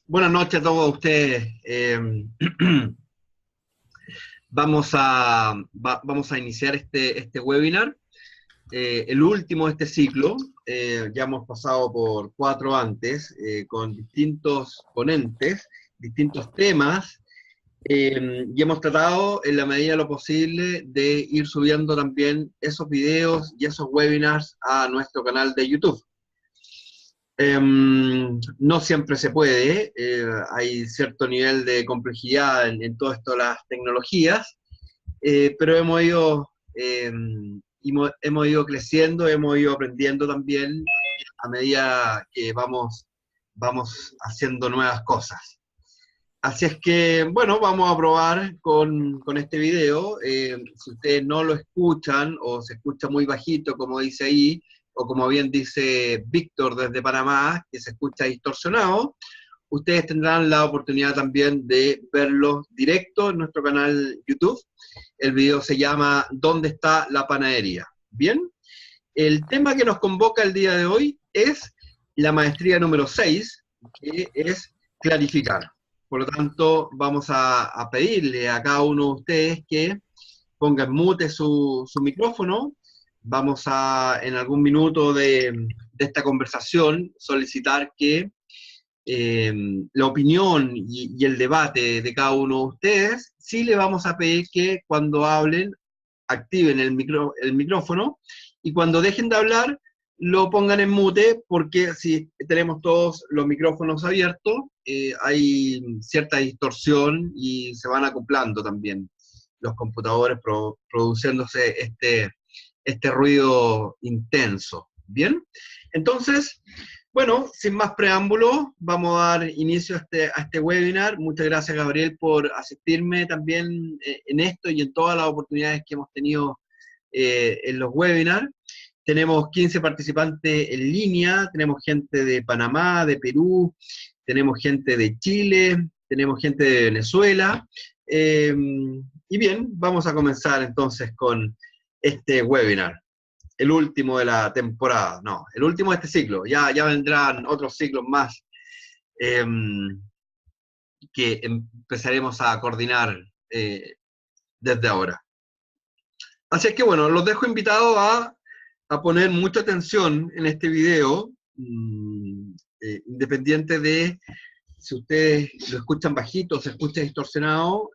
Buenas noches a todos ustedes. Vamos a iniciar este webinar, el último de este ciclo. Ya hemos pasado por 4 antes, con distintos ponentes, distintos temas, y hemos tratado, en la medida de lo posible, de ir subiendo también esos videos y esos webinars a nuestro canal de YouTube. No siempre se puede, hay cierto nivel de complejidad en todo esto de las tecnologías, pero hemos ido creciendo, hemos ido aprendiendo también a medida que vamos haciendo nuevas cosas. Así es que, bueno, vamos a probar con este video. Si ustedes no lo escuchan o se escucha muy bajito, como dice ahí, o como bien dice Víctor desde Panamá, que se escucha distorsionado, ustedes tendrán la oportunidad también de verlo directo en nuestro canal YouTube. El video se llama ¿Dónde está la panadería? Bien, el tema que nos convoca el día de hoy es la maestría número 6, que es clarificar. Por lo tanto, vamos a pedirle a cada uno de ustedes que ponga en mute su micrófono. Vamos a, en algún minuto de esta conversación, solicitar que la opinión y el debate de cada uno de ustedes, sí le vamos a pedir que cuando hablen, activen el micrófono, y cuando dejen de hablar, lo pongan en mute, porque si tenemos todos los micrófonos abiertos, hay cierta distorsión y se van acoplando también los computadores produciéndose este ruido intenso. ¿Bien? Entonces, bueno, sin más preámbulo, vamos a dar inicio a este webinar. Muchas gracias, Gabriel, por asistirme también en esto y en todas las oportunidades que hemos tenido en los webinars. Tenemos 15 participantes en línea, tenemos gente de Panamá, de Perú, tenemos gente de Chile, tenemos gente de Venezuela. Y bien, vamos a comenzar entonces con este webinar. El último de la temporada, no, el último de este ciclo. Ya vendrán otros ciclos más que empezaremos a coordinar desde ahora. Así es que bueno, los dejo invitados a poner mucha atención en este video, independiente de si ustedes lo escuchan bajito o se escucha distorsionado.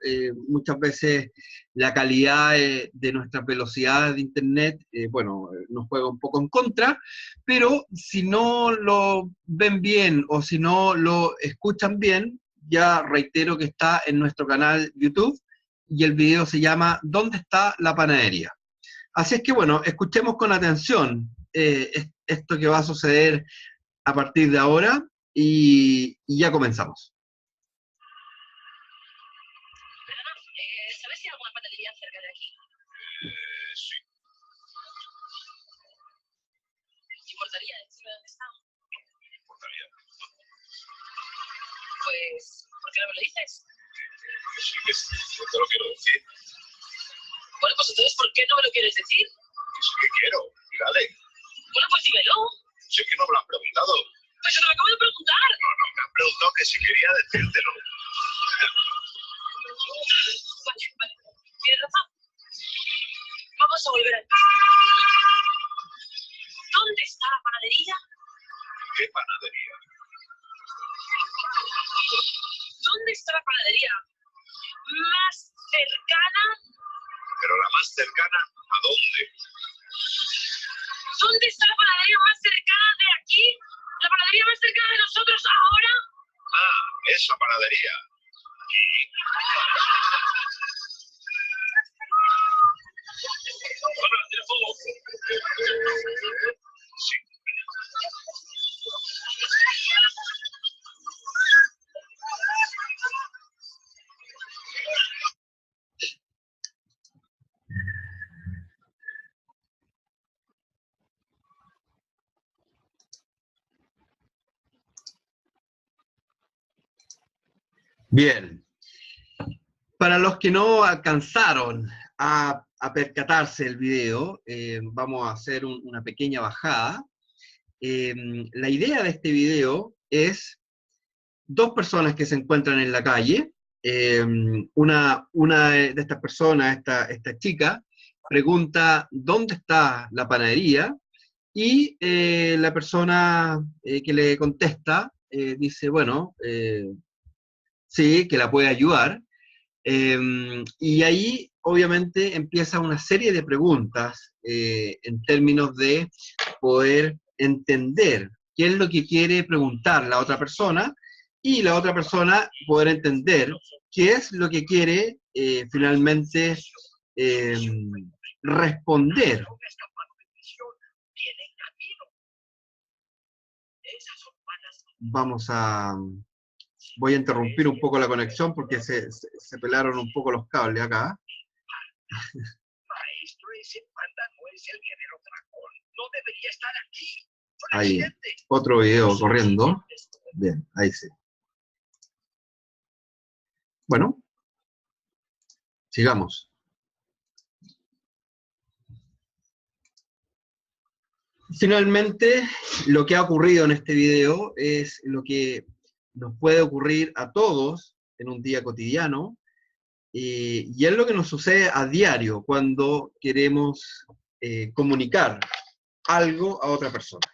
Muchas veces la calidad de nuestras velocidades de internet, nos juega un poco en contra, pero si no lo ven bien o si no lo escuchan bien, ya reitero que está en nuestro canal YouTube y el video se llama ¿Dónde está la panadería? Así es que bueno, escuchemos con atención esto que va a suceder a partir de ahora. Y ya comenzamos. ¿Sabes si hay alguna panadería cerca de aquí? Sí. ¿Te importaría decirme dónde está? No me importaría. Pues, ¿por qué no me lo dices? Sí, que sí, yo te lo quiero decir. Bueno, pues entonces, ¿por qué no me lo quieres decir? Que sí que quiero, dale. Bueno, pues dímelo. Sí que no me lo han preguntado. Pues yo no me acabo de preguntar. No, me han preguntado que si quería decírtelo. Vale, tienes razón. Vamos a volver al pasado. ¿Dónde está la panadería? ¿Qué panadería? ¿Dónde está la panadería más cercana? Pero la más cercana, ¿a dónde? ¿Dónde está la panadería más cercana de aquí? ¿La panadería más cercana de nosotros ahora? Ah, esa panadería. Aquí. Sí. Bien. Para los que no alcanzaron a percatarse del video, vamos a hacer una pequeña bajada. La idea de este video es dos personas que se encuentran en la calle. Una de estas personas, esta chica, pregunta dónde está la panadería, y la persona que le contesta dice, bueno, sí, que la puede ayudar. Y ahí, obviamente, empieza una serie de preguntas en términos de poder entender qué es lo que quiere preguntar la otra persona, y la otra persona poder entender qué es lo que quiere finalmente eh, responder. Vamos a... Voy a interrumpir un poco la conexión porque se pelaron un poco los cables acá. Maestro, ese panda no es el guerrero dragón. No debería estar aquí. Ahí, otro video corriendo. Bien, ahí sí. Bueno, sigamos. Finalmente, lo que ha ocurrido en este video es lo que nos puede ocurrir a todos en un día cotidiano, y es lo que nos sucede a diario cuando queremos comunicar algo a otra persona.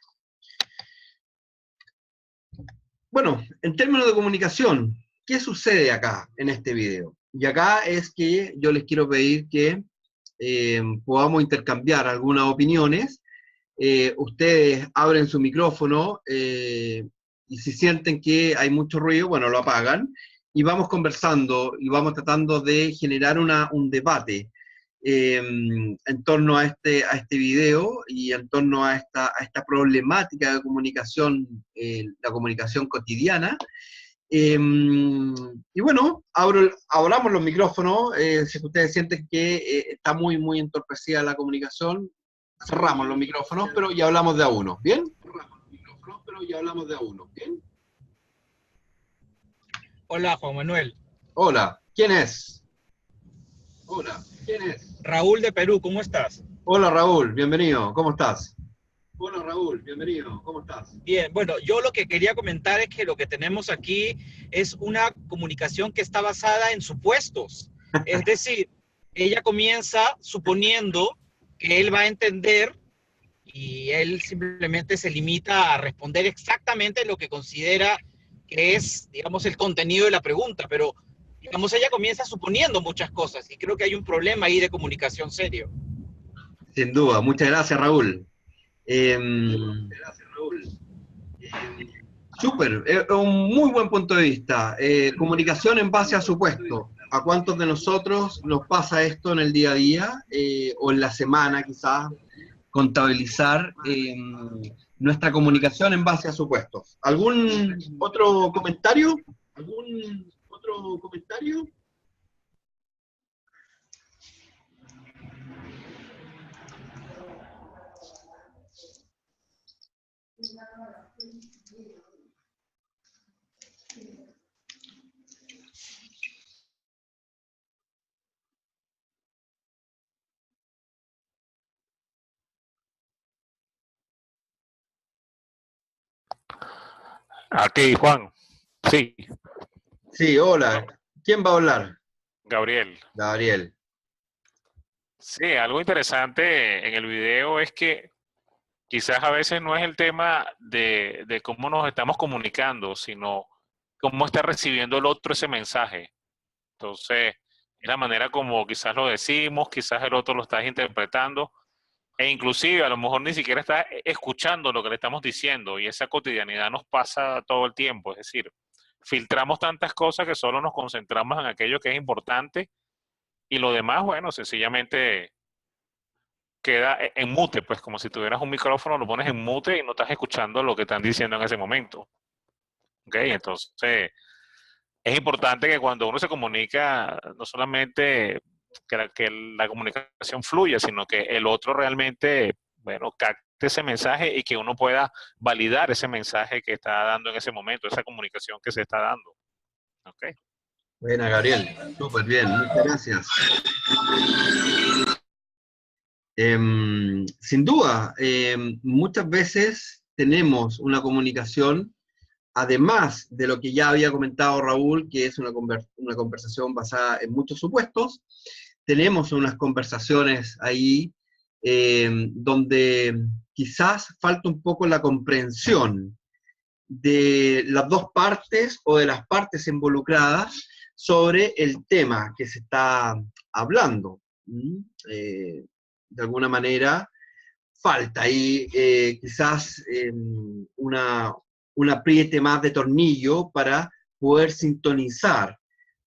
Bueno, en términos de comunicación, ¿qué sucede acá en este video? Y acá es que yo les quiero pedir que podamos intercambiar algunas opiniones. Ustedes abren su micrófono y si sienten que hay mucho ruido, bueno, lo apagan, y vamos conversando y vamos tratando de generar un debate en torno a este video y en torno a esta problemática de comunicación, la comunicación cotidiana. Y bueno, abramos los micrófonos. Si ustedes sienten que está muy entorpecida la comunicación, cerramos los micrófonos, pero ya hablamos de a uno, ¿bien? Cerramos los micrófonos, pero ya hablamos de a uno, ¿bien? Hola, Juan Manuel. Hola, ¿quién es? Hola, ¿quién es? Raúl de Perú, ¿cómo estás? Hola Raúl, bienvenido, ¿cómo estás? Hola Raúl, bienvenido, ¿cómo estás? Bien, bueno, yo lo que quería comentar es que lo que tenemos aquí es una comunicación que está basada en supuestos. Es decir, ella comienza suponiendo que él va a entender y él simplemente se limita a responder exactamente lo que considera que es, digamos, el contenido de la pregunta, pero, digamos, ella comienza suponiendo muchas cosas y creo que hay un problema ahí de comunicación serio. Sin duda, muchas gracias Raúl. Súper, es un muy buen punto de vista. Comunicación en base a supuesto. ¿A cuántos de nosotros nos pasa esto en el día a día o en la semana quizás? Contabilizar nuestra comunicación en base a supuestos. ¿Algún otro comentario? ¿Algún otro comentario? Aquí, Juan. Sí, Sí, hola. ¿Quién va a hablar? Gabriel. Gabriel. Sí, algo interesante en el video es que quizás a veces no es el tema de cómo nos estamos comunicando, sino cómo está recibiendo el otro ese mensaje. Entonces, es la manera como quizás lo decimos, quizás el otro lo está interpretando, e inclusive a lo mejor ni siquiera está escuchando lo que le estamos diciendo, y esa cotidianidad nos pasa todo el tiempo. Es decir, filtramos tantas cosas que solo nos concentramos en aquello que es importante y lo demás, bueno, sencillamente queda en mute, pues como si tuvieras un micrófono, lo pones en mute y no estás escuchando lo que están diciendo en ese momento. ¿Ok? Entonces, es importante que cuando uno se comunica, no solamente que la comunicación fluya, sino que el otro realmente, bueno, capte ese mensaje y que uno pueda validar ese mensaje que está dando en ese momento, esa comunicación que se está dando. ¿Ok? Buena, Gabriel. Súper bien, muchas gracias. Sin duda, muchas veces tenemos una comunicación además de lo que ya había comentado Raúl, que es una conversación basada en muchos supuestos, tenemos unas conversaciones ahí donde quizás falta un poco la comprensión de las dos partes o de las partes involucradas sobre el tema que se está hablando. De alguna manera, falta ahí quizás un apriete más de tornillo para poder sintonizar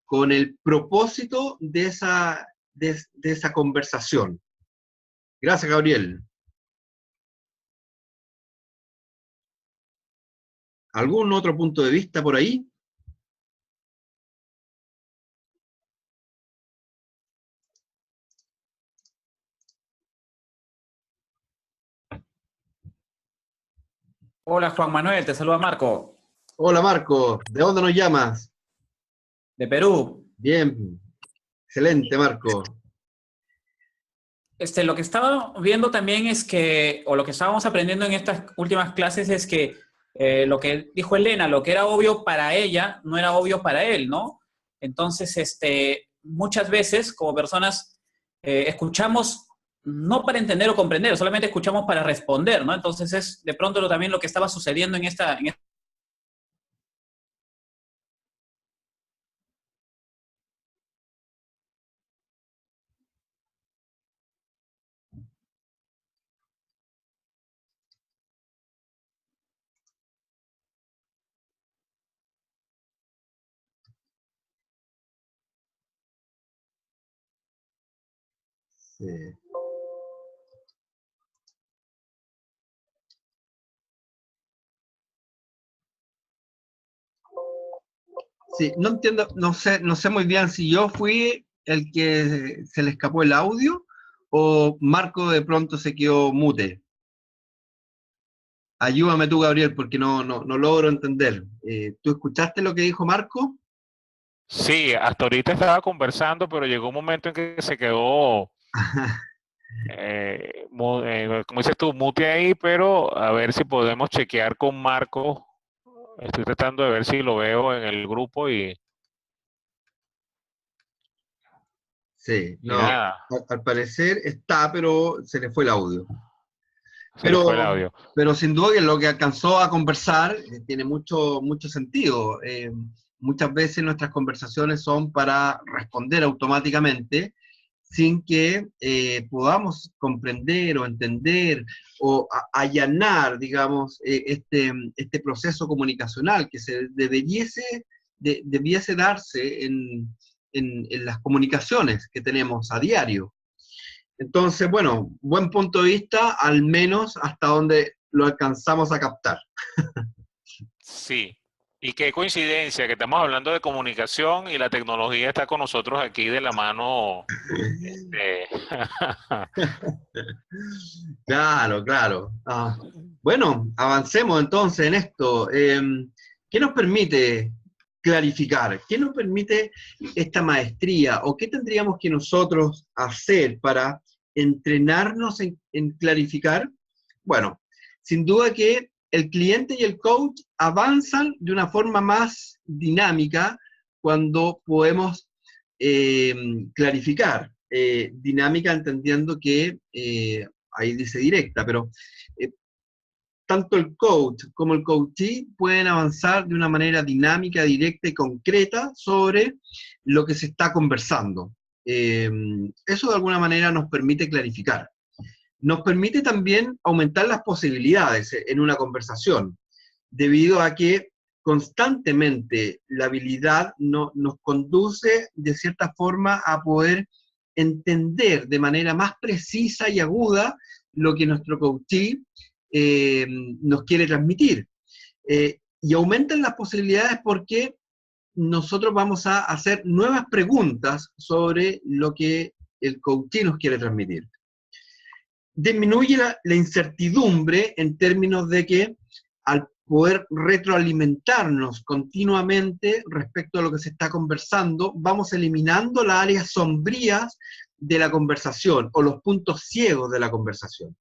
con el propósito de esa conversación. Gracias, Gabriel. ¿Algún otro punto de vista por ahí? Hola Juan Manuel, te saluda Marco, Hola, Marco. ¿De dónde nos llamas? de Perú. Bien. Excelente, Marco. Lo que estaba viendo también es que, o lo que estábamos aprendiendo en estas últimas clases es que lo que dijo Elena, lo que era obvio para ella, no era obvio para él, ¿no? Entonces, muchas veces como personas escuchamos no para entender o comprender, solamente escuchamos para responder, ¿no? Entonces es de pronto también lo que estaba sucediendo en esta. Sí. Sí, no entiendo, no sé muy bien si yo fui el que se le escapó el audio o Marco de pronto se quedó mute. Ayúdame tú, Gabriel, porque no logro entender. ¿Tú escuchaste lo que dijo Marco? Sí, hasta ahorita estaba conversando, pero llegó un momento en que se quedó, como dices tú, mute ahí, pero a ver si podemos chequear con Marco. Estoy tratando de ver si lo veo en el grupo y Sí, no, nada, al parecer está, pero se le fue el audio. se le fue el Pero, audio. pero sin duda que lo que alcanzó a conversar tiene mucho sentido. Muchas veces nuestras conversaciones son para responder automáticamente sin que podamos comprender o entender o allanar, digamos, este proceso comunicacional que debiese darse en las comunicaciones que tenemos a diario. Entonces, bueno, buen punto de vista, al menos hasta donde lo alcanzamos a captar. Sí, y qué coincidencia que estamos hablando de comunicación y la tecnología está con nosotros aquí de la mano. Este, Claro, claro. Bueno, avancemos entonces en esto. ¿Qué nos permite clarificar? ¿Qué nos permite esta maestría? ¿O qué tendríamos que nosotros hacer para entrenarnos en clarificar? Bueno, sin duda que el cliente y el coach avanzan de una forma más dinámica cuando podemos clarificar. Dinámica entendiendo que, ahí dice directa, pero tanto el coach como el coachee pueden avanzar de una manera dinámica, directa y concreta sobre lo que se está conversando. Eso de alguna manera nos permite clarificar. Nos permite también aumentar las posibilidades en una conversación, debido a que constantemente la habilidad nos conduce de cierta forma a poder entender de manera más precisa y aguda lo que nuestro coachee nos quiere transmitir. Y aumentan las posibilidades porque nosotros vamos a hacer nuevas preguntas sobre lo que el coachee nos quiere transmitir. Disminuye la incertidumbre en términos de que al poder retroalimentarnos continuamente respecto a lo que se está conversando, vamos eliminando las áreas sombrías de la conversación o los puntos ciegos de la conversación.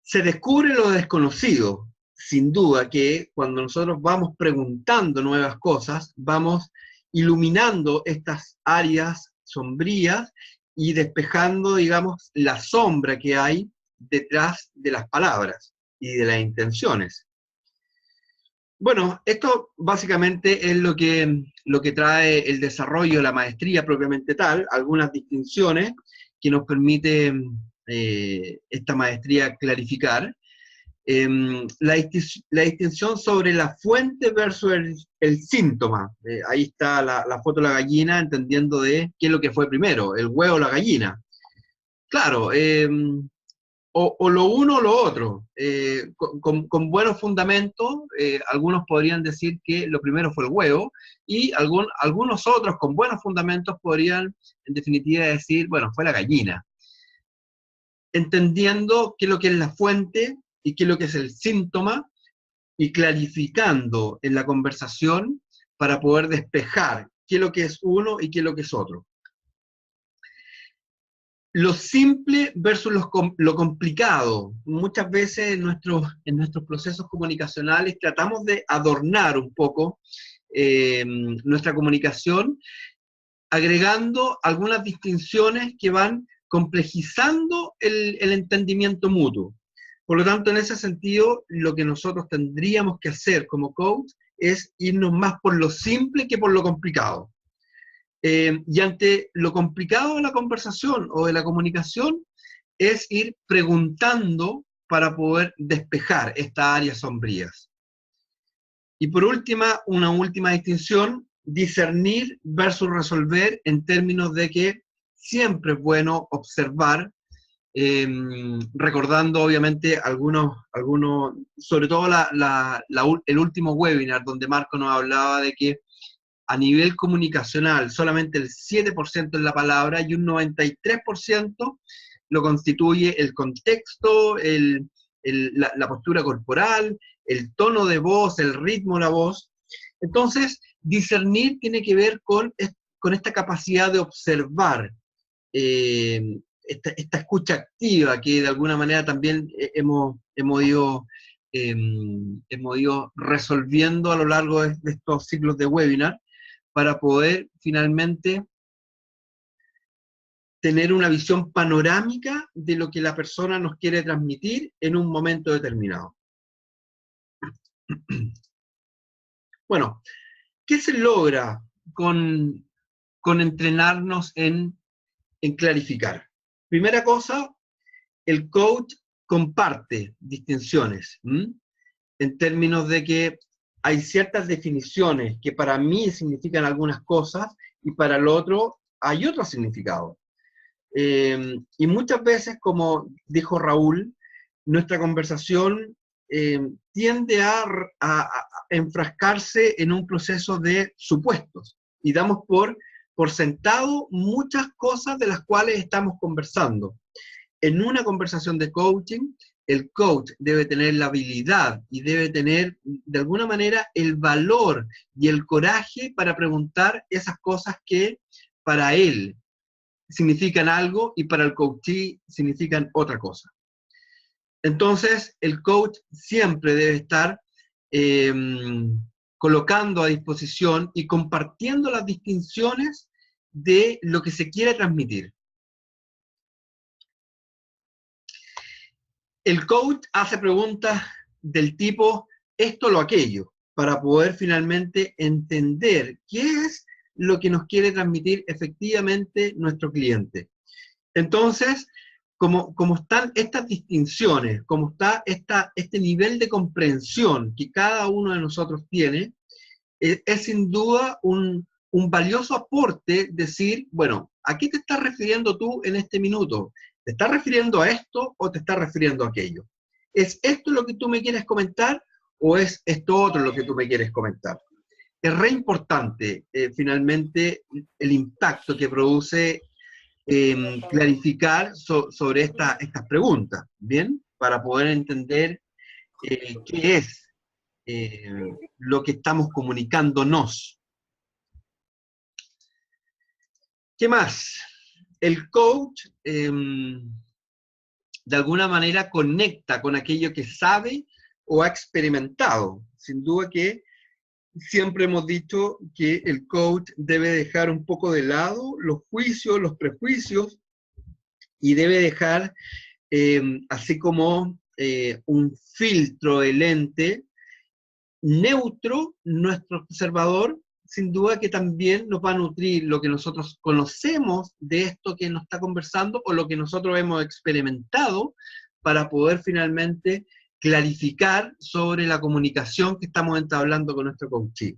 Se descubre lo desconocido, sin duda que cuando nosotros vamos preguntando nuevas cosas, vamos iluminando estas áreas sombrías y despejando, digamos, la sombra que hay detrás de las palabras y de las intenciones. Bueno, esto básicamente es lo que trae el desarrollo de la maestría propiamente tal, algunas distinciones que nos permite esta maestría clarificar. La distinción sobre la fuente versus el síntoma. Ahí está la foto de la gallina, entendiendo de qué es lo que fue primero, el huevo o la gallina. Claro, o lo uno o lo otro. Con buenos fundamentos, algunos podrían decir que lo primero fue el huevo, y algunos otros con buenos fundamentos podrían, en definitiva, decir, bueno, fue la gallina. Entendiendo qué es lo que es la fuente y qué es lo que es el síntoma, y clarificando en la conversación para poder despejar qué es lo que es uno y qué es lo que es otro. Lo simple versus lo complicado. Muchas veces en nuestros procesos comunicacionales tratamos de adornar un poco nuestra comunicación, agregando algunas distinciones que van complejizando el entendimiento mutuo. Por lo tanto, en ese sentido, lo que nosotros tendríamos que hacer como coach es irnos más por lo simple que por lo complicado. Y ante lo complicado de la conversación o de la comunicación, es ir preguntando para poder despejar estas áreas sombrías. Y por última, una última distinción, discernir versus resolver, en términos de que siempre es bueno observar, recordando obviamente algunos, sobre todo el último webinar donde Marco nos hablaba de que a nivel comunicacional solamente el 7% es la palabra y un 93% lo constituye el contexto, la postura corporal, el tono de voz, el ritmo de la voz. Entonces, discernir tiene que ver con esta capacidad de observar, esta escucha activa que de alguna manera también hemos ido resolviendo a lo largo de estos ciclos de webinar, para poder finalmente tener una visión panorámica de lo que la persona nos quiere transmitir en un momento determinado. Bueno, ¿qué se logra con entrenarnos en clarificar? Primera cosa, el coach comparte distinciones, en términos de que hay ciertas definiciones que para mí significan algunas cosas y para el otro hay otro significado. Y muchas veces, como dijo Raúl, nuestra conversación tiende a enfrascarse en un proceso de supuestos y damos por sentado muchas cosas de las cuales estamos conversando. En una conversación de coaching, el coach debe tener la habilidad y debe tener, de alguna manera, el valor y el coraje para preguntar esas cosas que para él significan algo y para el coachee significan otra cosa. Entonces, el coach siempre debe estar colocando a disposición y compartiendo las distinciones de lo que se quiere transmitir. El coach hace preguntas del tipo esto o aquello, para poder finalmente entender qué es lo que nos quiere transmitir efectivamente nuestro cliente. Entonces, como están estas distinciones, como está este nivel de comprensión que cada uno de nosotros tiene, es sin duda un valioso aporte decir, bueno, ¿a qué te estás refiriendo tú en este minuto? ¿Te estás refiriendo a esto o te estás refiriendo a aquello? ¿Es esto lo que tú me quieres comentar o es esto otro lo que tú me quieres comentar? Es re importante, finalmente, el impacto que produce clarificar sobre estas preguntas, ¿bien? Para poder entender qué es lo que estamos comunicándonos. ¿Qué más? El coach, de alguna manera, conecta con aquello que sabe o ha experimentado. Sin duda que siempre hemos dicho que el coach debe dejar un poco de lado los juicios, los prejuicios, y debe dejar así como un filtro de lente neutro, nuestro observador, sin duda que también nos va a nutrir lo que nosotros conocemos de esto que nos está conversando o lo que nosotros hemos experimentado para poder finalmente clarificar sobre la comunicación que estamos entablando con nuestro coachee.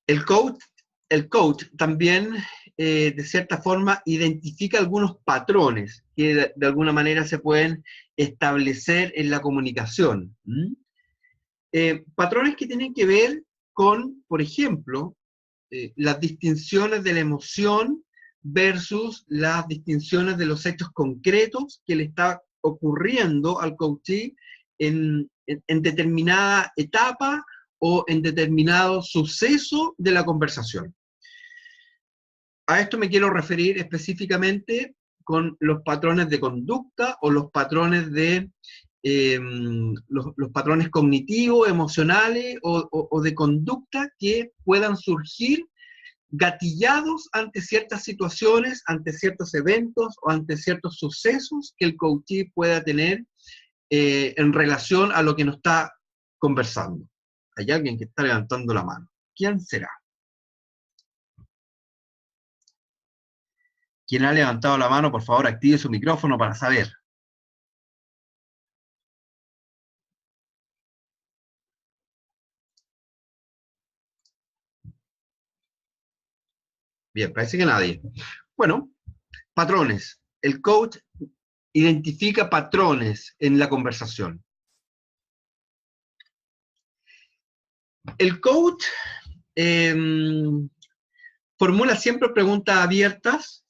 El coach también, de cierta forma, identifica algunos patrones que de alguna manera se pueden establecer en la comunicación. Patrones que tienen que ver con, por ejemplo, las distinciones de la emoción versus las distinciones de los hechos concretos que le está ocurriendo al coachee en determinada etapa o en determinado suceso de la conversación. A esto me quiero referir específicamente con los patrones de conducta o los patrones de los patrones cognitivos, emocionales o de conducta que puedan surgir gatillados ante ciertas situaciones, ante ciertos eventos o ante ciertos sucesos que el coachee pueda tener en relación a lo que nos está conversando. Hay alguien que está levantando la mano. ¿Quién será? ¿Quién ha levantado la mano? Por favor, active su micrófono para saber. Bien, parece que nadie. Bueno, patrones. El coach identifica patrones en la conversación. El coach formula siempre preguntas abiertas,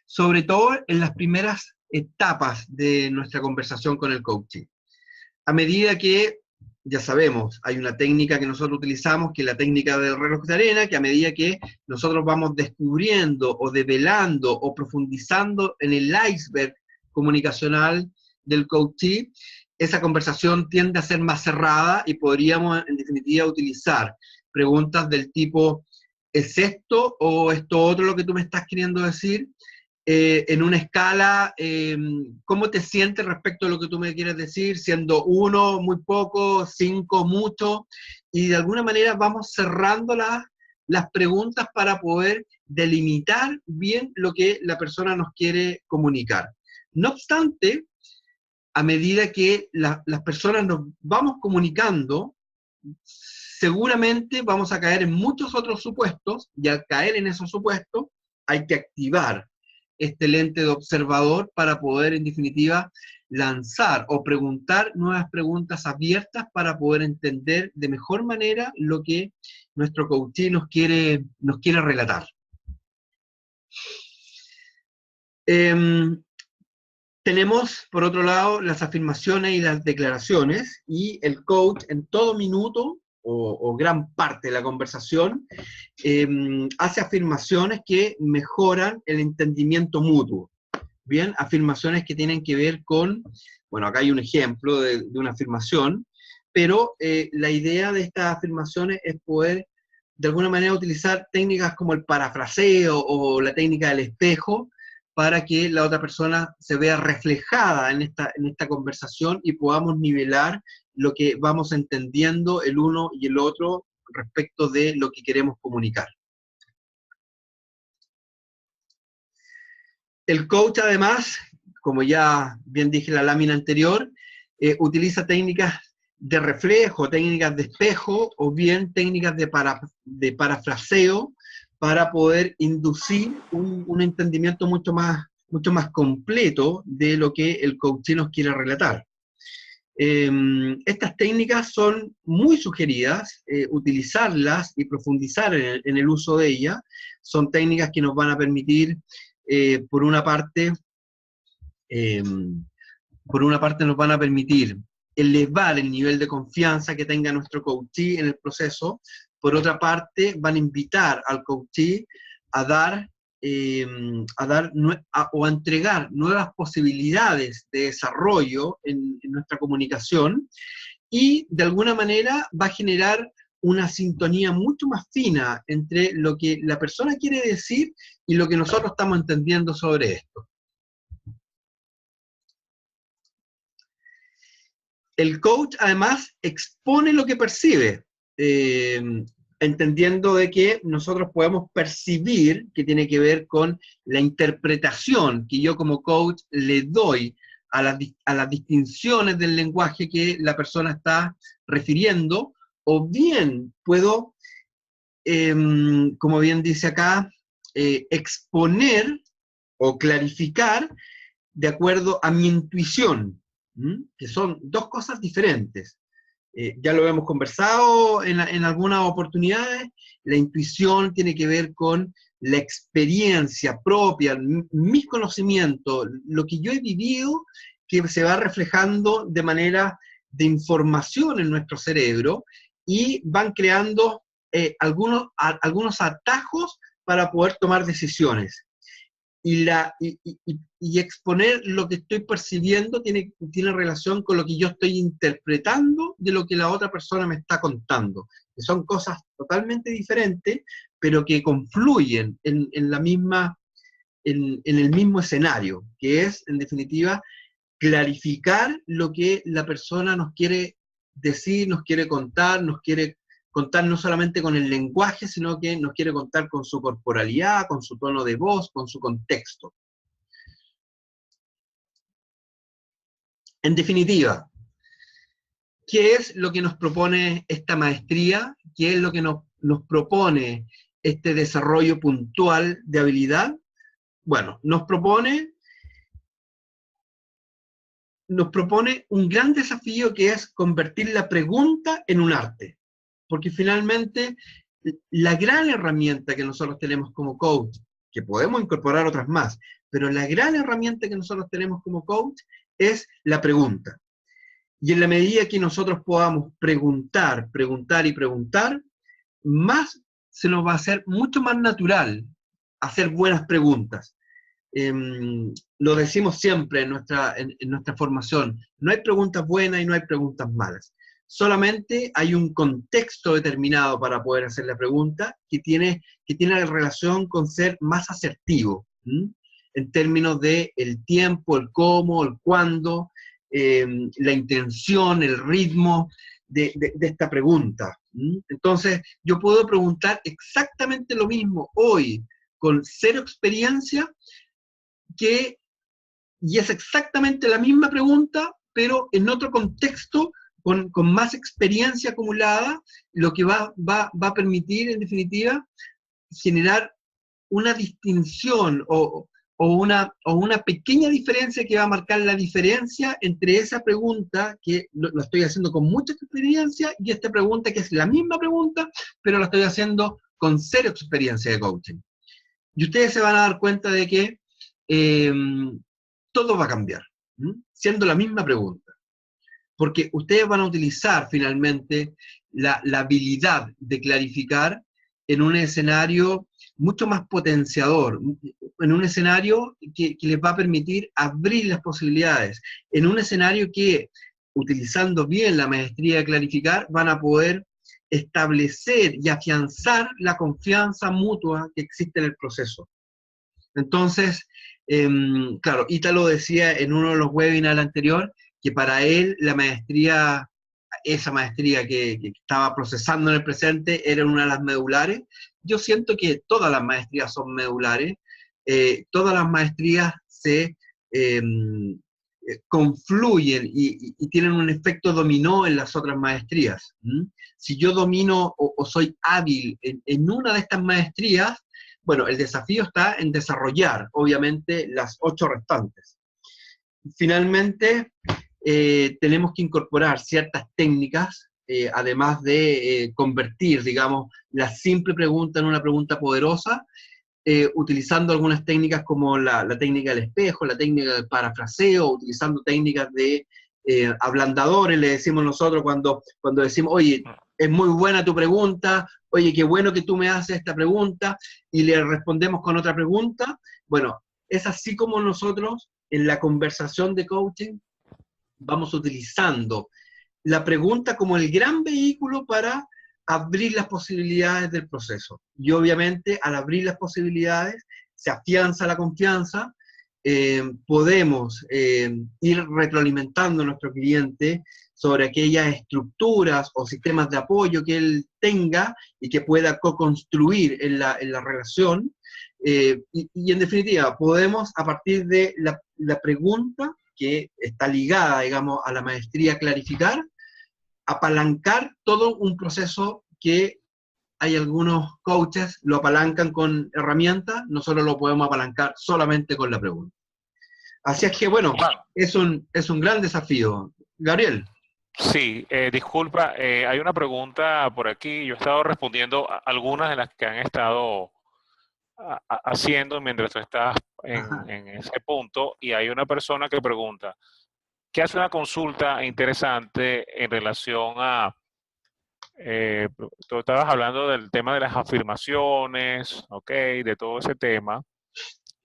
sobre todo en las primeras etapas de nuestra conversación con el coachee. A medida que, ya sabemos, hay una técnica que nosotros utilizamos, que es la técnica del reloj de arena, que a medida que nosotros vamos descubriendo o develando o profundizando en el iceberg comunicacional del coachee, esa conversación tiende a ser más cerrada y podríamos, en definitiva, utilizar preguntas del tipo, ¿es esto o esto otro lo que tú me estás queriendo decir? En una escala, ¿cómo te sientes respecto a lo que tú me quieres decir? Siendo 1, muy poco, 5, mucho, y de alguna manera vamos cerrando las preguntas para poder delimitar bien lo que la persona nos quiere comunicar. No obstante, a medida que las personas nos vamos comunicando, seguramente vamos a caer en muchos otros supuestos, y al caer en esos supuestos hay que activar este lente de observador para poder, en definitiva, lanzar o preguntar nuevas preguntas abiertas para poder entender de mejor manera lo que nuestro coachee nos quiere relatar. Tenemos, por otro lado, las afirmaciones y las declaraciones, y el coach en todo minuto o gran parte de la conversación hace afirmaciones que mejoran el entendimiento mutuo. Bien, afirmaciones que tienen que ver con, bueno, acá hay un ejemplo de una afirmación, pero la idea de estas afirmaciones es poder, de alguna manera, utilizar técnicas como el parafraseo o la técnica del espejo, para que la otra persona se vea reflejada en esta conversación y podamos nivelar lo que vamos entendiendo el uno y el otro respecto de lo que queremos comunicar. El coach, además, como ya bien dije en la lámina anterior, utiliza técnicas de reflejo, técnicas de espejo o bien técnicas de parafraseo, para poder inducir un entendimiento mucho más completo de lo que el coachee nos quiere relatar. Estas técnicas son muy sugeridas, utilizarlas y profundizar en el uso de ellas. Son técnicas que nos van a permitir, por una parte nos van a permitir elevar el nivel de confianza que tenga nuestro coachee en el proceso. Por otra parte, van a invitar al coachee a dar a dar o a entregar nuevas posibilidades de desarrollo en nuestra comunicación, y de alguna manera va a generar una sintonía mucho más fina entre lo que la persona quiere decir y lo que nosotros estamos entendiendo sobre esto. El coach además expone lo que percibe, entendiendo de que nosotros podemos percibir, que tiene que ver con la interpretación que yo como coach le doy a las distinciones del lenguaje que la persona está refiriendo, o bien puedo, como bien dice acá, exponer o clarificar de acuerdo a mi intuición, que son dos cosas diferentes. Ya lo hemos conversado en algunas oportunidades. La intuición tiene que ver con la experiencia propia, mis conocimientos, lo que yo he vivido, que se va reflejando de manera de información en nuestro cerebro, y van creando algunos atajos para poder tomar decisiones. Y exponer lo que estoy percibiendo tiene relación con lo que yo estoy interpretando de lo que la otra persona me está contando, que son cosas totalmente diferentes, pero que confluyen en el mismo escenario, que es, en definitiva, clarificar lo que la persona nos quiere decir, nos quiere contar no solamente con el lenguaje, sino que nos quiere contar con su corporalidad, con su tono de voz, con su contexto. En definitiva, ¿qué es lo que nos propone esta maestría? ¿Qué es lo que nos propone este desarrollo puntual de habilidad? Bueno, nos propone un gran desafío, que es convertir la pregunta en un arte. Porque finalmente la gran herramienta que nosotros tenemos como coach, que podemos incorporar otras más, pero la gran herramienta que nosotros tenemos como coach es la pregunta. Y en la medida que nosotros podamos preguntar, más se nos va a hacer mucho más natural hacer buenas preguntas. Lo decimos siempre en nuestra formación: no hay preguntas buenas y no hay preguntas malas. Solamente hay un contexto determinado para poder hacer la pregunta, que tiene relación con ser más asertivo, en términos de el tiempo, el cómo, el cuándo, la intención, el ritmo de esta pregunta. Entonces, yo puedo preguntar exactamente lo mismo hoy, con cero experiencia, y es exactamente la misma pregunta, pero en otro contexto, con más experiencia acumulada, lo que va a permitir, en definitiva, generar una distinción o una pequeña diferencia que va a marcar la diferencia entre esa pregunta, que lo estoy haciendo con mucha experiencia, y esta pregunta que es la misma pregunta, pero la estoy haciendo con cero experiencia de coaching. Y ustedes se van a dar cuenta de que todo va a cambiar, siendo la misma pregunta. Porque ustedes van a utilizar finalmente la habilidad de clarificar en un escenario mucho más potenciador, en un escenario que les va a permitir abrir las posibilidades, en un escenario que, utilizando bien la maestría de clarificar, van a poder establecer y afianzar la confianza mutua que existe en el proceso. Entonces, claro, Ítalo decía en uno de los webinars anteriores que para él la maestría, esa maestría que estaba procesando en el presente, era una de las medulares. Yo siento que todas las maestrías son medulares, todas las maestrías se confluyen y tienen un efecto dominó en las otras maestrías. Si yo domino o soy hábil en una de estas maestrías, bueno, el desafío está en desarrollar, obviamente, las 8 restantes. Finalmente, tenemos que incorporar ciertas técnicas, además de convertir, digamos, la simple pregunta en una pregunta poderosa, utilizando algunas técnicas como la técnica del espejo, la técnica del parafraseo, utilizando técnicas de ablandadores, le decimos nosotros cuando decimos, oye, es muy buena tu pregunta, oye, qué bueno que tú me haces esta pregunta, y le respondemos con otra pregunta. Bueno, es así como nosotros en la conversación de coaching vamos utilizando la pregunta como el gran vehículo para abrir las posibilidades del proceso. Y obviamente al abrir las posibilidades se afianza la confianza, podemos ir retroalimentando a nuestro cliente sobre aquellas estructuras o sistemas de apoyo que él tenga y que pueda co-construir en la relación. Y en definitiva, podemos a partir de la pregunta que está ligada, digamos, a la maestría clarificar, apalancar todo un proceso que hay algunos coaches lo apalancan con herramientas, nosotros lo podemos apalancar solamente con la pregunta. Así es que, bueno, es un gran desafío. Gabriel. Sí, disculpa, hay una pregunta por aquí. Yo he estado respondiendo a algunas de las que han estado haciendo mientras tú estás en ese punto, y hay una persona que pregunta, ¿qué hace una consulta interesante en relación a, tú estabas hablando del tema de las afirmaciones, ok, de todo ese tema,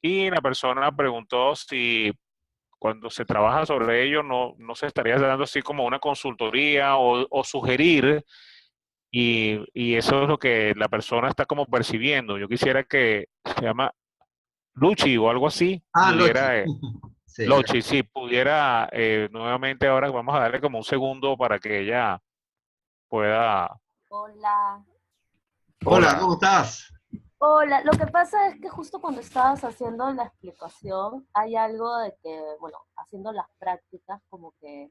y la persona preguntó si cuando se trabaja sobre ello no se estaría dando así como una consultoría o sugerir, y eso es lo que la persona está como percibiendo. Yo quisiera que se llama Luchi o algo así, Lochi. pudiera, Sí. Lochi, sí, pudiera, nuevamente ahora vamos a darle como un segundo para que ella pueda. Hola. Hola, ¿cómo estás? Hola, lo que pasa es que justo cuando estabas haciendo la explicación, hay algo de que, bueno, haciendo las prácticas, como que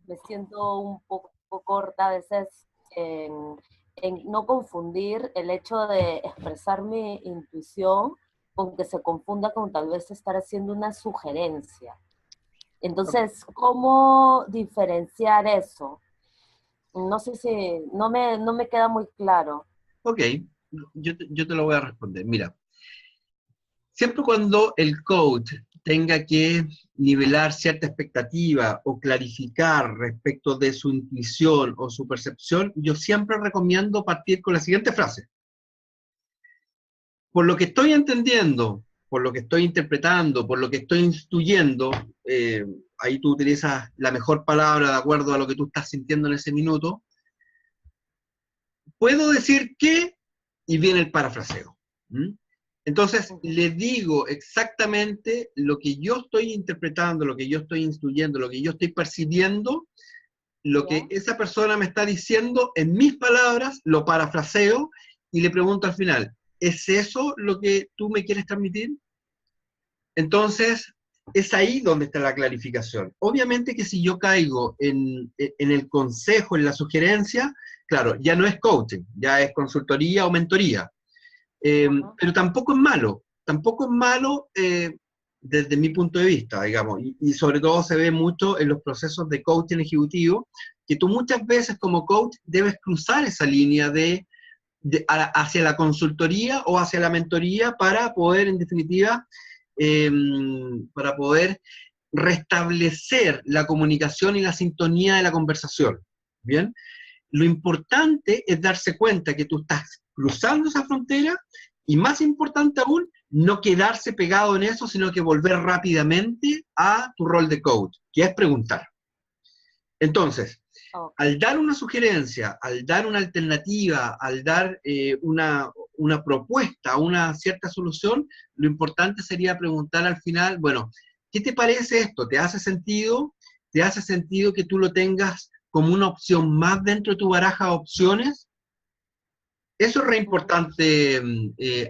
me siento un poco corta a veces en no confundir el hecho de expresar mi intuición con que se confunda con tal vez estar haciendo una sugerencia. Entonces, ¿cómo diferenciar eso? No sé si, no me queda muy claro. Ok, yo te lo voy a responder. Mira, siempre cuando el coach tenga que nivelar cierta expectativa o clarificar respecto de su intuición o su percepción, yo siempre recomiendo partir con la siguiente frase. Por lo que estoy entendiendo, por lo que estoy interpretando, por lo que estoy instruyendo, ahí tú utilizas la mejor palabra de acuerdo a lo que tú estás sintiendo en ese minuto, puedo decir que, y viene el parafraseo. ¿Mm? Entonces, le digo exactamente lo que yo estoy interpretando, lo que yo estoy instruyendo, lo que yo estoy percibiendo, lo que esa persona me está diciendo en mis palabras, lo parafraseo y le pregunto al final, ¿es eso lo que tú me quieres transmitir? Entonces, es ahí donde está la clarificación. Obviamente que si yo caigo en el consejo, en la sugerencia, claro, ya no es coaching, ya es consultoría o mentoría. Pero tampoco es malo desde mi punto de vista, digamos, y sobre todo se ve mucho en los procesos de coaching ejecutivo, que tú muchas veces como coach debes cruzar esa línea hacia la consultoría o hacia la mentoría para poder, en definitiva, para poder restablecer la comunicación y la sintonía de la conversación. ¿Bien? Lo importante es darse cuenta que tú estás cruzando esa frontera y, más importante aún, no quedarse pegado en eso, sino que volver rápidamente a tu rol de coach, que es preguntar. Entonces, al dar una sugerencia, al dar una alternativa, al dar una propuesta, una cierta solución, lo importante sería preguntar al final, bueno, ¿qué te parece esto? ¿Te hace sentido? ¿Te hace sentido que tú lo tengas como una opción más dentro de tu baraja de opciones? Eso es re importante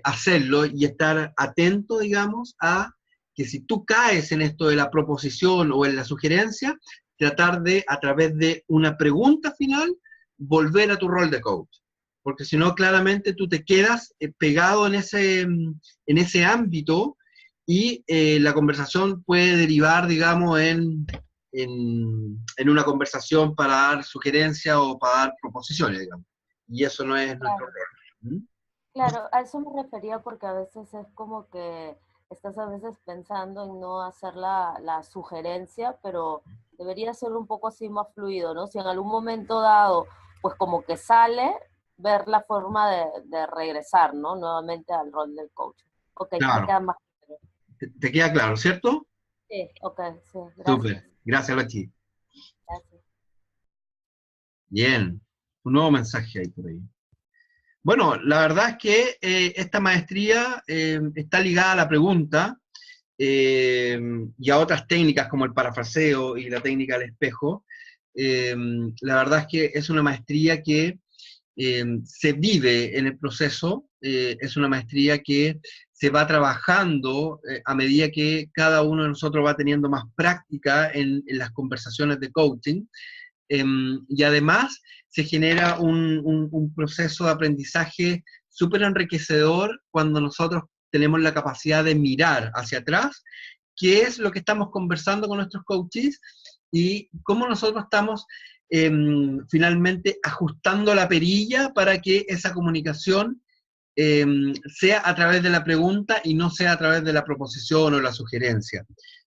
hacerlo y estar atento, digamos, a que si tú caes en esto de la proposición o en la sugerencia, tratar de, a través de una pregunta final, volver a tu rol de coach. Porque si no, claramente tú te quedas pegado en ese ámbito y la conversación puede derivar, digamos, en una conversación para dar sugerencias o para dar proposiciones, digamos. Y eso no es nuestro rol. ¿Mm? Claro, a eso me refería porque a veces es como que estás a veces pensando en no hacer la sugerencia, pero debería ser un poco así más fluido, ¿no? Si en algún momento dado pues como que sale, ver la forma de regresar, ¿no? Nuevamente al rol del coach. Ok, me Claro. queda más claro. ¿Te queda claro, cierto? Sí, ok, sí, Súper. gracias. Gracias, Lochi. Gracias. Bien. Un nuevo mensaje ahí por ahí. Bueno, la verdad es que esta maestría está ligada a la pregunta y a otras técnicas como el parafraseo y la técnica del espejo. La verdad es que es una maestría que se vive en el proceso, es una maestría que se va trabajando a medida que cada uno de nosotros va teniendo más práctica en las conversaciones de coaching, y además se genera un proceso de aprendizaje súper enriquecedor cuando nosotros tenemos la capacidad de mirar hacia atrás, qué es lo que estamos conversando con nuestros coaches y cómo nosotros estamos finalmente ajustando la perilla para que esa comunicación sea a través de la pregunta y no sea a través de la proposición o la sugerencia.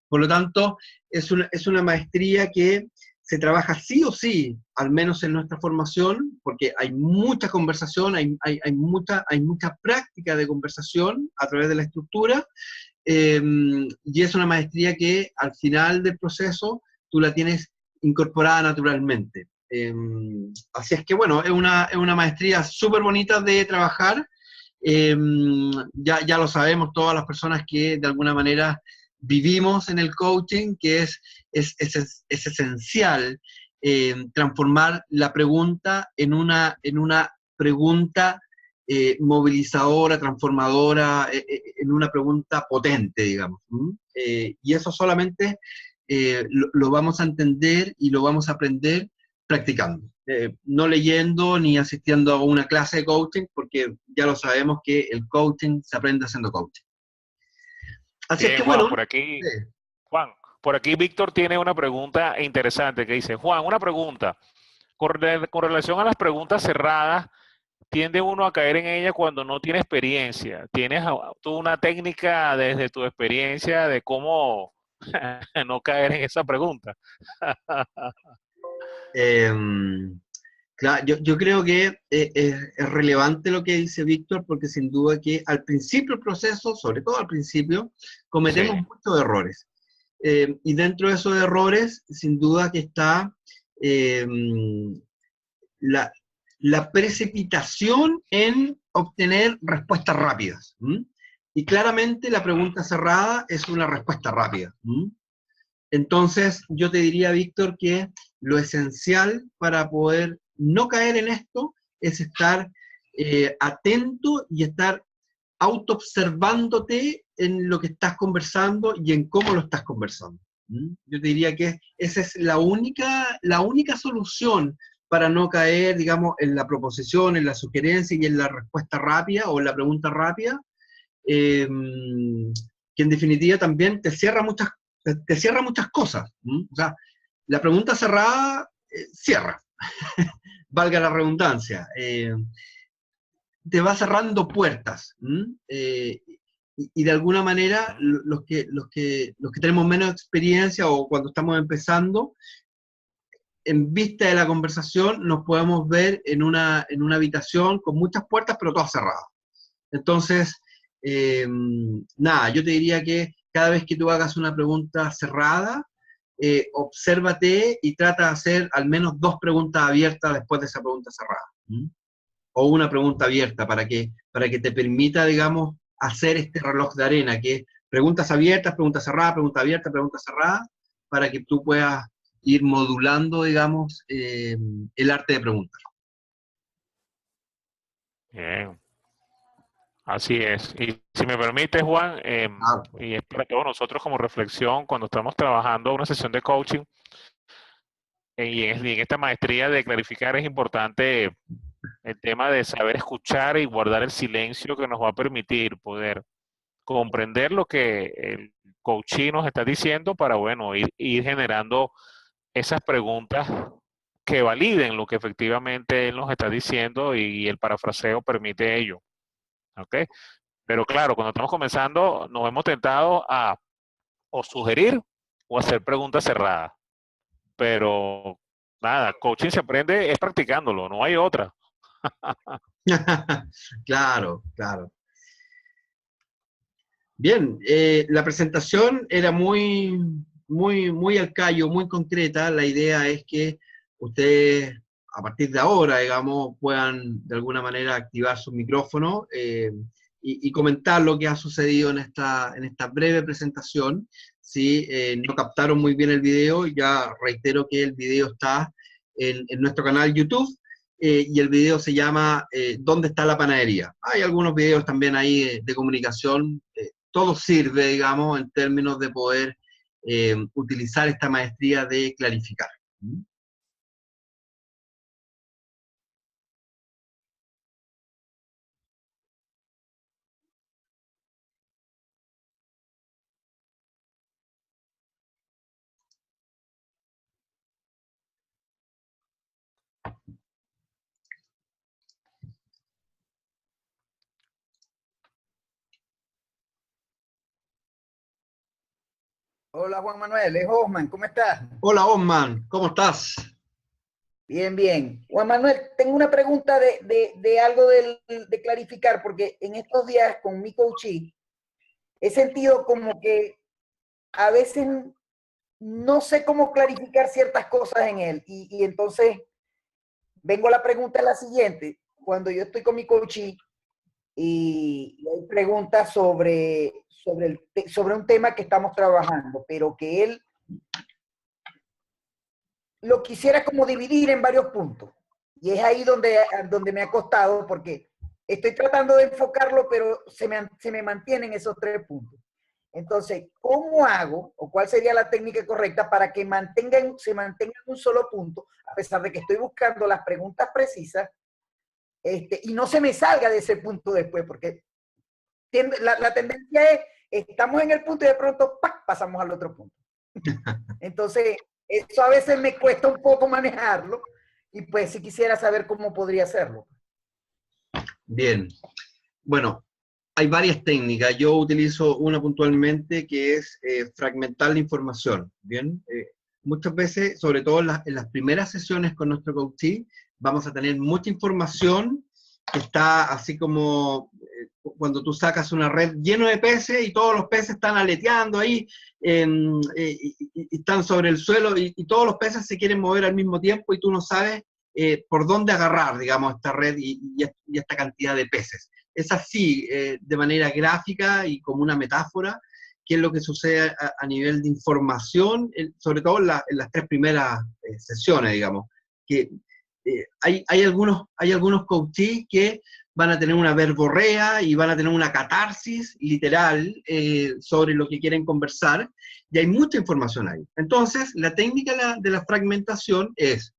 Por lo tanto, es una maestría que se trabaja sí o sí, al menos en nuestra formación, porque hay mucha conversación, hay mucha práctica de conversación a través de la estructura, y es una maestría que al final del proceso tú la tienes incorporada naturalmente. Así es que bueno, es una maestría súper bonita de trabajar. Ya lo sabemos todas las personas que de alguna manera vivimos en el coaching, que es esencial transformar la pregunta en una pregunta movilizadora, transformadora, en una pregunta potente, digamos. Y eso solamente lo vamos a entender y lo vamos a aprender practicando. No leyendo ni asistiendo a una clase de coaching, porque ya lo sabemos que el coaching se aprende haciendo coaching. Así es Bien, que bueno. Juan, por aquí Víctor tiene una pregunta interesante que dice, Juan, una pregunta. Con relación a las preguntas cerradas, tiende uno a caer en ella cuando no tiene experiencia. ¿Tienes tú una técnica desde tu experiencia de cómo no caer en esa pregunta? Claro, yo creo que es relevante lo que dice Víctor, porque sin duda que al principio del proceso, sobre todo al principio, cometemos Sí. muchos errores. Y dentro de esos errores, sin duda que está eh, la precipitación en obtener respuestas rápidas. Y claramente la pregunta cerrada es una respuesta rápida. Entonces, yo te diría, Víctor, que lo esencial para poder no caer en esto es estar atento y estar autoobservándote en lo que estás conversando y en cómo lo estás conversando. Yo te diría que esa es la única solución para no caer, digamos, en la proposición, en la sugerencia y en la respuesta rápida o en la pregunta rápida, que en definitiva también te cierra muchas cosas. O sea, la pregunta cerrada cierra, valga la redundancia. Te va cerrando puertas. Y de alguna manera, los que tenemos menos experiencia o cuando estamos empezando, en vista de la conversación, nos podemos ver en una habitación con muchas puertas, pero todas cerradas. Entonces, nada, yo te diría que cada vez que tú hagas una pregunta cerrada, obsérvate y trata de hacer al menos 2 preguntas abiertas después de esa pregunta cerrada. O una pregunta abierta para que te permita, digamos, hacer este reloj de arena, que es preguntas abiertas, preguntas cerradas, pregunta abierta, pregunta cerrada, para que tú puedas ir modulando, digamos, el arte de preguntar. Bien. Así es. Y si me permite, Juan, y es para todos nosotros como reflexión, cuando estamos trabajando una sesión de coaching y en esta maestría de clarificar, es importante el tema de saber escuchar y guardar el silencio que nos va a permitir poder comprender lo que el coachee nos está diciendo para, bueno, ir generando esas preguntas que validen lo que efectivamente él nos está diciendo y el parafraseo permite ello. ¿Ok? Pero claro, cuando estamos comenzando, nos hemos tentado a o sugerir o hacer preguntas cerradas. Pero Nada, coaching se aprende es practicándolo, no hay otra. Claro, claro. Bien, la presentación era muy al callo, muy concreta. La idea es que ustedes, a partir de ahora, digamos, puedan de alguna manera activar su micrófono y comentar lo que ha sucedido en esta breve presentación. Si no captaron muy bien el video, ya reitero que el video está en nuestro canal YouTube. Y el video se llama ¿Dónde está la panadería? Hay algunos videos también ahí de comunicación. Todo sirve, digamos, en términos de poder utilizar esta maestría de clarificar. Hola Juan Manuel, es Osman, ¿cómo estás? Hola, Osman, ¿cómo estás? Bien, bien. Juan Manuel, tengo una pregunta de algo de clarificar, porque en estos días con mi coachee he sentido como que a veces no sé cómo clarificar ciertas cosas en él. Y entonces vengo a la pregunta la siguiente. Cuando yo estoy con mi coachee y hay preguntas sobre un tema que estamos trabajando, pero que él lo quisiera como dividir en varios puntos. Y es ahí donde me ha costado, porque estoy tratando de enfocarlo, pero se me mantienen esos 3 puntos. Entonces, ¿cómo hago, o cuál sería la técnica correcta para que se mantenga en un solo punto, a pesar de que estoy buscando las preguntas precisas, y no se me salga de ese punto después? Porque la tendencia es, estamos en el punto y de pronto ¡pac!, pasamos al otro punto. Entonces, eso a veces me cuesta un poco manejarlo, y pues si quisiera saber cómo podría hacerlo. Bien. Bueno, hay varias técnicas. Yo utilizo una puntualmente que es fragmentar la información. Bien. Muchas veces, sobre todo en las primeras sesiones con nuestro coachee, vamos a tener mucha información que está así como cuando tú sacas una red lleno de peces y todos los peces están aleteando ahí, y están sobre el suelo y todos los peces se quieren mover al mismo tiempo y tú no sabes por dónde agarrar, digamos, esta red y esta cantidad de peces. Es así, de manera gráfica y como una metáfora, qué es lo que sucede a nivel de información, sobre todo en las 3 primeras sesiones, digamos, que hay algunos coachees que van a tener una verborrea y van a tener una catarsis literal sobre lo que quieren conversar, y hay mucha información ahí. Entonces, la técnica de la fragmentación es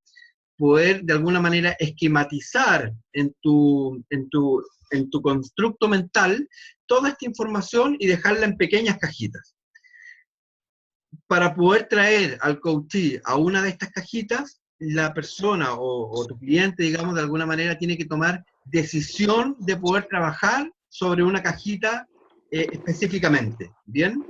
poder, de alguna manera, esquematizar en tu constructo mental toda esta información y dejarla en pequeñas cajitas. Para poder traer al coachee a una de estas cajitas, la persona o tu cliente, digamos, de alguna manera tiene que tomar decisión de poder trabajar sobre una cajita específicamente, ¿bien?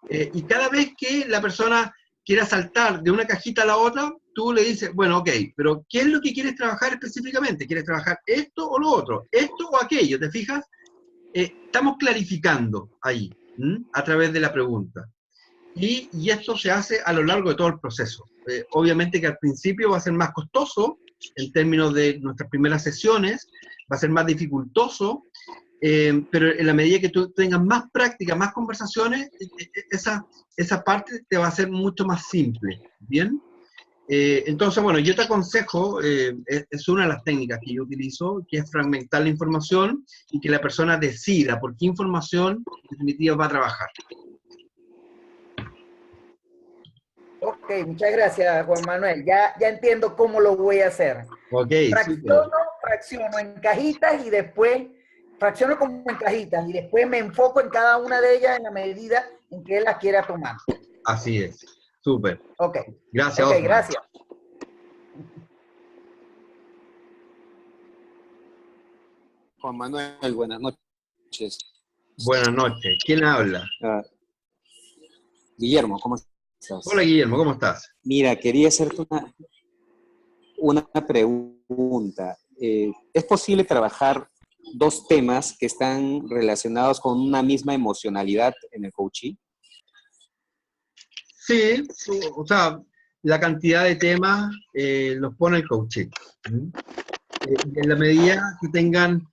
Y cada vez que la persona quiera saltar de una cajita a la otra, tú le dices, bueno, ok, pero ¿qué es lo que quieres trabajar específicamente? ¿Quieres trabajar esto o lo otro? ¿Esto o aquello? ¿Te fijas? Estamos clarificando ahí, a través de la pregunta. Y esto se hace a lo largo de todo el proceso. Obviamente que al principio va a ser más costoso, en términos de nuestras primeras sesiones, va a ser más dificultoso, pero en la medida que tú tengas más práctica, más conversaciones, esa parte te va a ser mucho más simple, ¿bien? Entonces, bueno, yo te aconsejo, es una de las técnicas que yo utilizo, que es fragmentar la información y que la persona decida por qué información en definitiva va a trabajar. Ok, muchas gracias, Juan Manuel. Ya entiendo cómo lo voy a hacer. Ok, Fracciono en cajitas y después, fracciono como en cajitas y después me enfoco en cada una de ellas en la medida en que él las quiera tomar. Así es, súper. Ok. Gracias, ok, Osman. gracias. Juan Manuel, buenas noches. Buenas noches. ¿Quién habla? Guillermo, ¿cómo estás? Hola, Guillermo, ¿cómo estás? Mira, quería hacerte una pregunta. ¿Es posible trabajar dos temas que están relacionados con una misma emocionalidad en el coaching? Sí, o sea, la cantidad de temas los pone el coaching. Y en la medida que tengan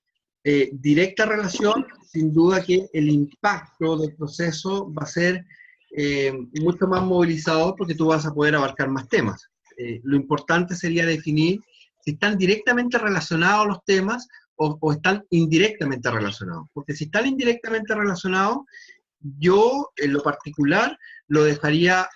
directa relación, sin duda que el impacto del proceso va a ser mucho más movilizador porque tú vas a poder abarcar más temas. Lo importante sería definir si están directamente relacionados los temas o están indirectamente relacionados. Porque si están indirectamente relacionados, yo en lo particular lo dejaría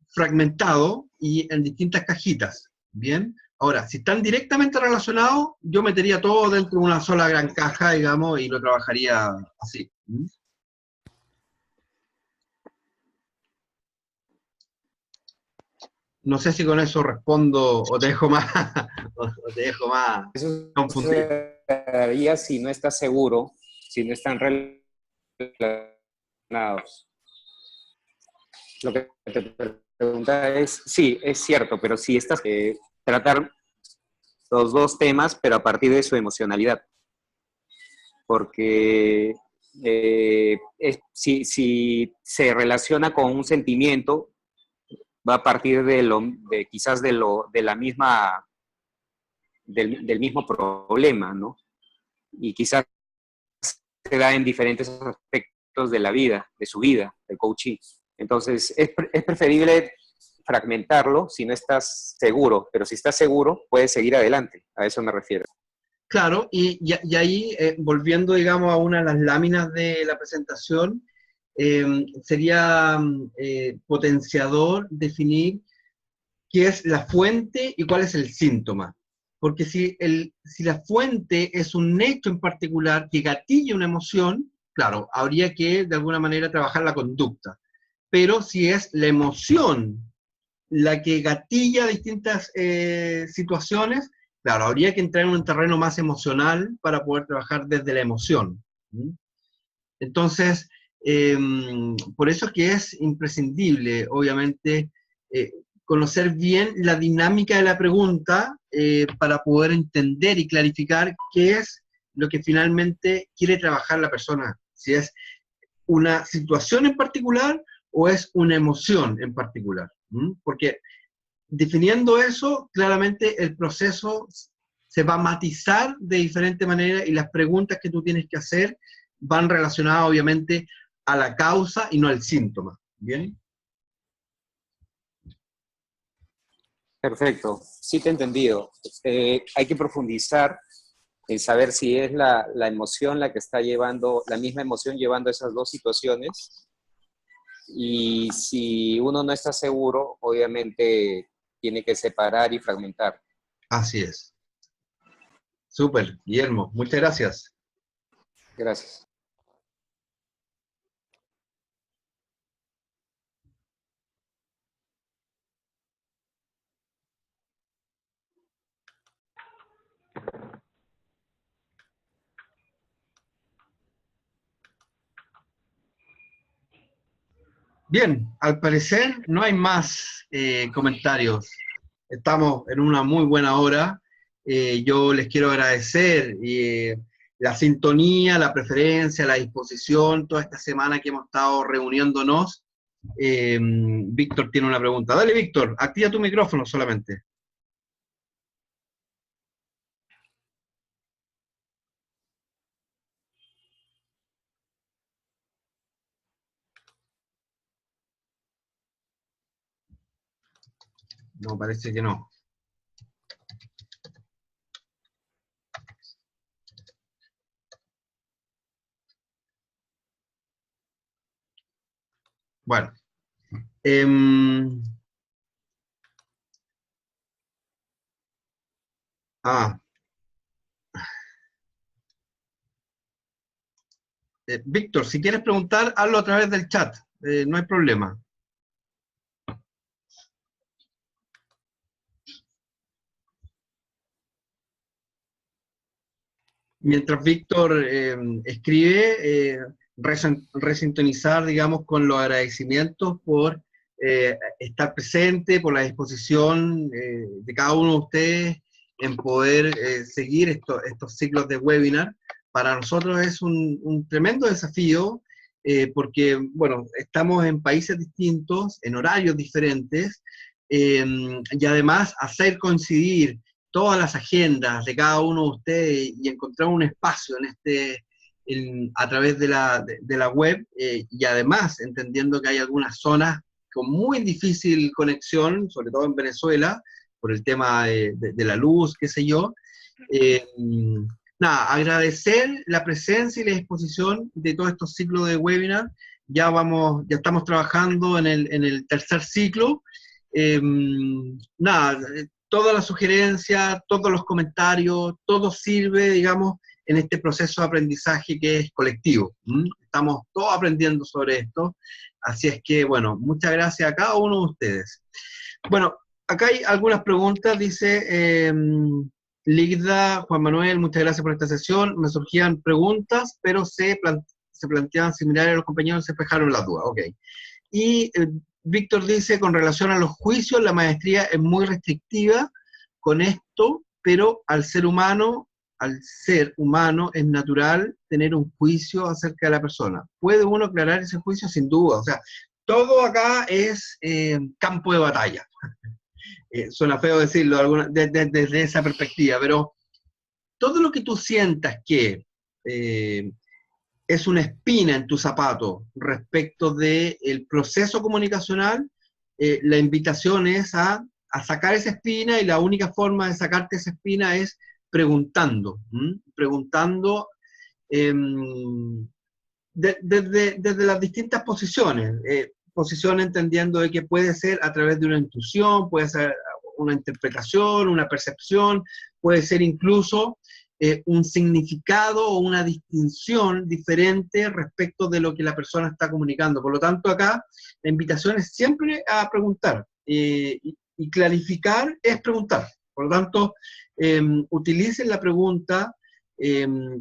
fragmentado y en distintas cajitas, ¿bien? Ahora, si están directamente relacionados, yo metería todo dentro de una sola gran caja, digamos, y lo trabajaría así. No sé si con eso respondo o te dejo más, o te dejo más Eso confundido. sería si no estás seguro, si no están relacionados. Lo que te pregunta es, sí, es cierto, pero si estás tratar los dos temas, pero a partir de su emocionalidad. Porque si se relaciona con un sentimiento, va a partir quizás de la misma, del mismo problema, ¿no? Y quizás se da en diferentes aspectos de la vida, de su vida, del coaching. Entonces, es preferible fragmentarlo si no estás seguro, pero si estás seguro, puedes seguir adelante. A eso me refiero. Claro, y ahí, volviendo, digamos, a una de las láminas de la presentación, sería potenciador definir qué es la fuente y cuál es el síntoma. Porque si la fuente es un hecho en particular que gatilla una emoción, claro, habría que de alguna manera trabajar la conducta. Pero si es la emoción la que gatilla distintas situaciones, claro, habría que entrar en un terreno más emocional para poder trabajar desde la emoción. Entonces, por eso es que es imprescindible, obviamente, conocer bien la dinámica de la pregunta para poder entender y clarificar qué es lo que finalmente quiere trabajar la persona. Si es una situación en particular o es una emoción en particular. Porque definiendo eso, claramente el proceso se va a matizar de diferente manera y las preguntas que tú tienes que hacer van relacionadas obviamente a la causa y no al síntoma. ¿Bien? Perfecto, sí te he entendido. Hay que profundizar en saber si es la emoción la que está llevando, la misma emoción llevando esas dos situaciones. Y si uno no está seguro, obviamente tiene que separar y fragmentar. Así es. Súper, Guillermo, muchas gracias. Gracias. Bien, al parecer no hay más comentarios. Estamos en una muy buena hora. Yo les quiero agradecer la sintonía, la preferencia, la disposición, toda esta semana que hemos estado reuniéndonos. Víctor tiene una pregunta. Dale, Víctor, activa tu micrófono solamente. No, parece que no. Bueno. Víctor, si quieres preguntar, hazlo a través del chat. No hay problema. Mientras Víctor escribe, resintonizar, digamos, con los agradecimientos por estar presente, por la disposición de cada uno de ustedes en poder seguir estos ciclos de webinar. Para nosotros es un tremendo desafío, porque, bueno, estamos en países distintos, en horarios diferentes, y además hacer coincidir todas las agendas de cada uno de ustedes y encontrar un espacio a través de la web, y además entendiendo que hay algunas zonas con muy difícil conexión, sobre todo en Venezuela, por el tema de la luz, qué sé yo. Nada, agradecer la presencia y la disposición de todos estos ciclos de webinar. Ya estamos trabajando en el tercer ciclo. Nada, todas las sugerencias, todos los comentarios, todo sirve, digamos, en este proceso de aprendizaje que es colectivo. Estamos todos aprendiendo sobre esto, así es que, bueno, muchas gracias a cada uno de ustedes. Bueno, acá hay algunas preguntas, dice Ligda, Juan Manuel, muchas gracias por esta sesión. Me surgían preguntas, pero se planteaban similares a los compañeros, se despejaron las dudas. Ok. Y Víctor dice, con relación a los juicios, la maestría es muy restrictiva con esto, pero al ser humano es natural tener un juicio acerca de la persona. ¿Puede uno aclarar ese juicio? Sin duda. O sea, todo acá es campo de batalla. Suena feo decirlo desde esa perspectiva, pero todo lo que tú sientas que es una espina en tu zapato respecto del proceso comunicacional, la invitación es a sacar esa espina, y la única forma de sacarte esa espina es preguntando, desde las distintas posiciones, posición entendiendo de que puede ser a través de una intuición, puede ser una interpretación, una percepción, puede ser incluso un significado o una distinción diferente respecto de lo que la persona está comunicando. Por lo tanto, acá la invitación es siempre a preguntar, y clarificar es preguntar. Por lo tanto, utilicen la pregunta,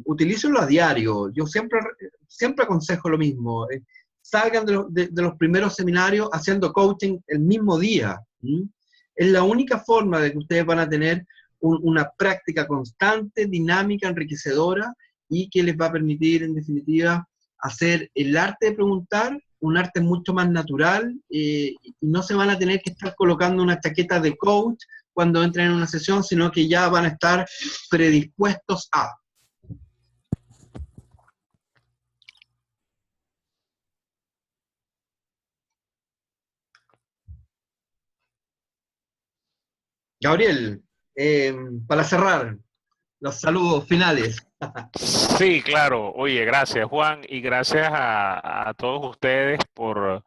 utilícenlo a diario. Yo siempre aconsejo lo mismo. Salgan de los primeros seminarios haciendo coaching el mismo día. Es la única forma de que ustedes van a tener una práctica constante, dinámica, enriquecedora, y que les va a permitir, en definitiva, hacer el arte de preguntar, un arte mucho más natural, y no se van a tener que estar colocando una chaqueta de coach cuando entren en una sesión, sino que ya van a estar predispuestos a. Gabriel, para cerrar, los saludos finales. Sí, claro. Oye, gracias, Juan, y gracias a todos ustedes por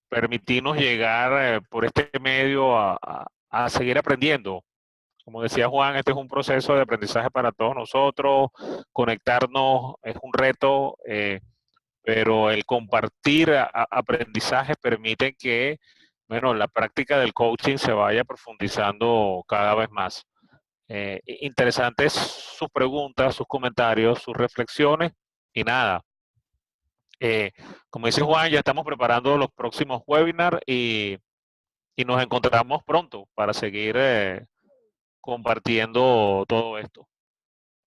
permitirnos llegar por este medio a seguir aprendiendo. Como decía Juan, este es un proceso de aprendizaje para todos nosotros. Conectarnos es un reto, pero el compartir aprendizajes permite que, bueno, la práctica del coaching se vaya profundizando cada vez más. Interesantes sus preguntas, sus comentarios, sus reflexiones, y nada. Como dice Juan, ya estamos preparando los próximos webinars y nos encontramos pronto para seguir compartiendo todo esto.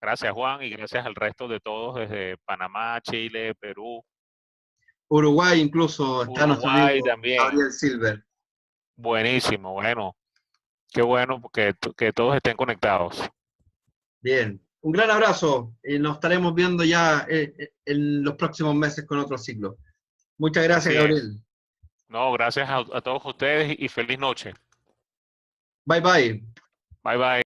Gracias, Juan, y gracias al resto de todos desde Panamá, Chile, Perú. Uruguay incluso, está nuestro amigo también. Gabriel Silver. Buenísimo, bueno. Qué bueno que todos estén conectados. Bien, un gran abrazo, y nos estaremos viendo ya en los próximos meses con otro ciclo. Muchas gracias, Gabriel. No, gracias a todos ustedes y feliz noche. Bye, bye. Bye, bye.